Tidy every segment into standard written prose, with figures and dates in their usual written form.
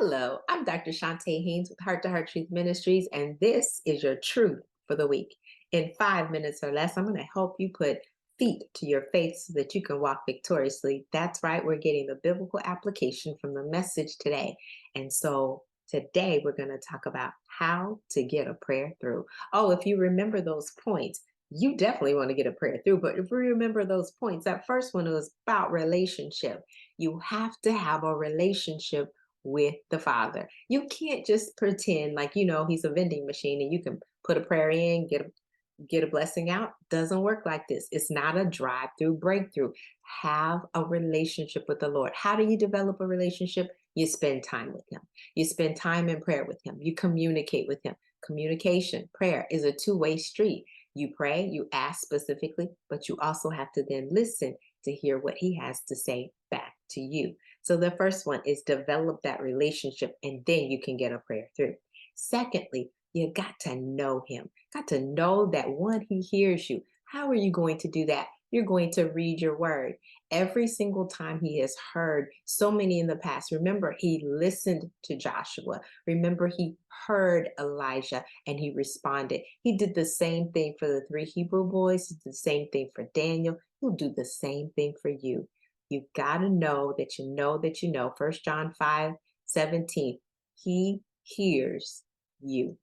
Hello, I'm Dr. Chonta Haynes with Heart Truth Ministries, and this is your truth for the week. In 5 minutes or less, I'm going to help you put feet to your faith so that you can walk victoriously. That's right, we're getting the biblical application from the message today. And so today we're going to talk about how to get a prayer through. Oh, if you remember those points, you definitely want to get a prayer through. But if you remember those points, that first one was about relationship. You have to have a relationship with the Father. You can't just pretend like he's a vending machine and you can put a prayer in, get a blessing out. Doesn't work like this. It's not a drive-through breakthrough. Have a relationship with the Lord. How do you develop a relationship? You spend time with him. You spend time in prayer with him. You communicate with him. Communication, prayer is a two-way street. You pray, you ask specifically, but you also have to then listen to hear what he has to say back to you. So the first one is develop that relationship, and then you can get a prayer through. Secondly, you got to know him. Got to know that one, he hears you. How are you going to do that? You're going to read your word. Every single time he has heard so many in the past. Remember, he listened to Joshua. Remember, he heard Elijah and he responded. He did the same thing for the 3 Hebrew boys. He did the same thing for Daniel. He'll do the same thing for you. You've got to know that you know that you know. 1 John 5:17. He hears you.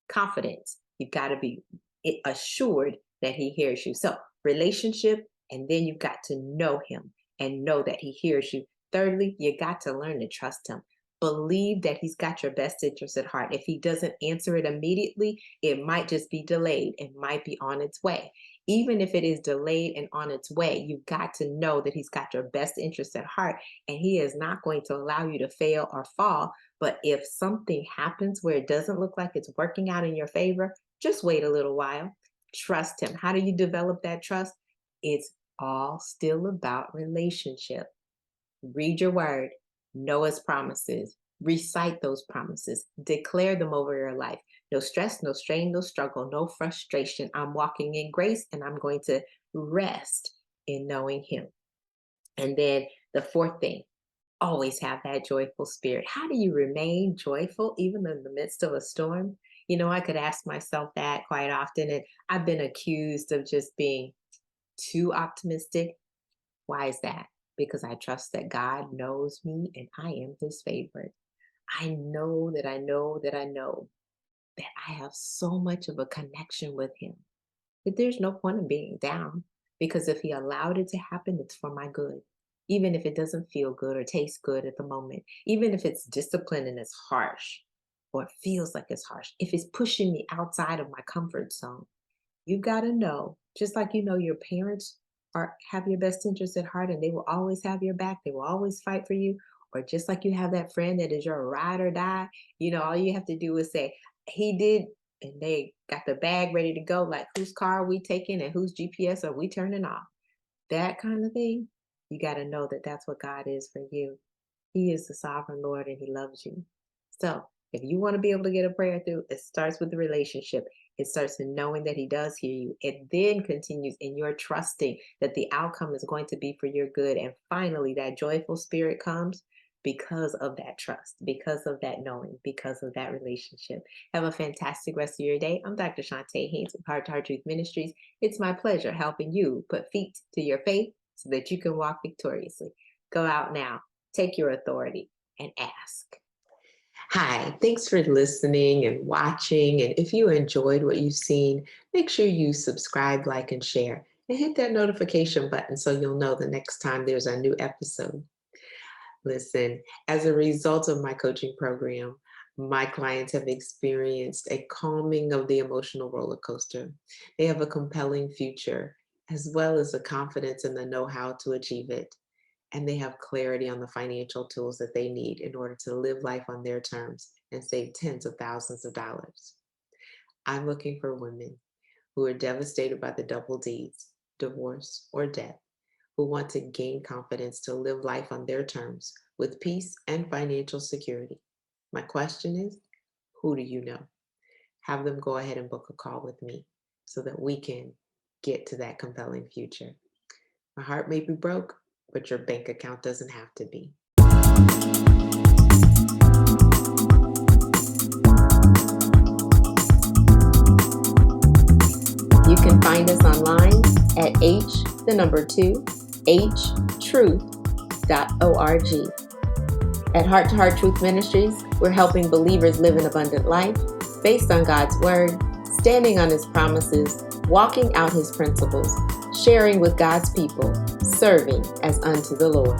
Confidence. You've got to be assured that he hears you. So relationship, and then you've got to know him and know that he hears you. Thirdly, you got to learn to trust him. Believe that he's got your best interest at heart. If he doesn't answer it immediately, it might just be delayed. It might be on its way. Even if it is delayed and on its way, you've got to know that he's got your best interest at heart, and he is not going to allow you to fail or fall. But if something happens where it doesn't look like it's working out in your favor, just wait a little while. Trust him. How do you develop that trust? It's all still about relationship. Read your word, know his promises, recite those promises, declare them over your life. No stress, no strain, no struggle, no frustration. I'm walking in grace and I'm going to rest in knowing him. And then the fourth thing, always have that joyful spirit. How do you remain joyful even in the midst of a storm? I could ask myself that quite often, and I've been accused of just being too optimistic. Why is that? Because I trust that God knows me and I am his favorite. I know that I know that I know that I have so much of a connection with him that there's no point in being down, because if he allowed it to happen, it's for my good. Even if it doesn't feel good or taste good at the moment, even if it's discipline and it's harsh, or it feels like it's harsh, if it's pushing me outside of my comfort zone, you got to know, just like your parents have your best interest at heart and they will always have your back, they will always fight for you, or just like you have that friend that is your ride or die, all you have to do is say, he did, and they got the bag ready to go, like whose car are we taking and whose GPS are we turning off? That kind of thing. You got to know that that's what God is for you. He is the sovereign Lord and he loves you. So if you want to be able to get a prayer through, it starts with the relationship. It starts in knowing that he does hear you. It then continues in your trusting that the outcome is going to be for your good. And finally, that joyful spirit comes because of that trust, because of that knowing, because of that relationship. Have a fantastic rest of your day. I'm Dr. Chonta Haynes with Heart Truth Ministries. It's my pleasure helping you put feet to your faith so that you can walk victoriously. Go out now, take your authority, and ask. Hi, thanks for listening and watching. And if you enjoyed what you've seen, make sure you subscribe, like, and share, and hit that notification button so you'll know the next time there's a new episode. Listen, as a result of my coaching program, my clients have experienced a calming of the emotional roller coaster. They have a compelling future, as well as the confidence and the know-how to achieve it. And they have clarity on the financial tools that they need in order to live life on their terms and save tens of thousands of dollars. I'm looking for women who are devastated by the double D's, divorce or death, who want to gain confidence to live life on their terms with peace and financial security. My question is, who do you know? Have them go ahead and book a call with me so that we can get to that compelling future. My heart may be broke, but your bank account doesn't have to be. online at h2truth.org. At Heart to Heart Truth Ministries, we're helping believers live an abundant life based on God's Word, standing on His promises, walking out His principles, sharing with God's people, serving as unto the Lord.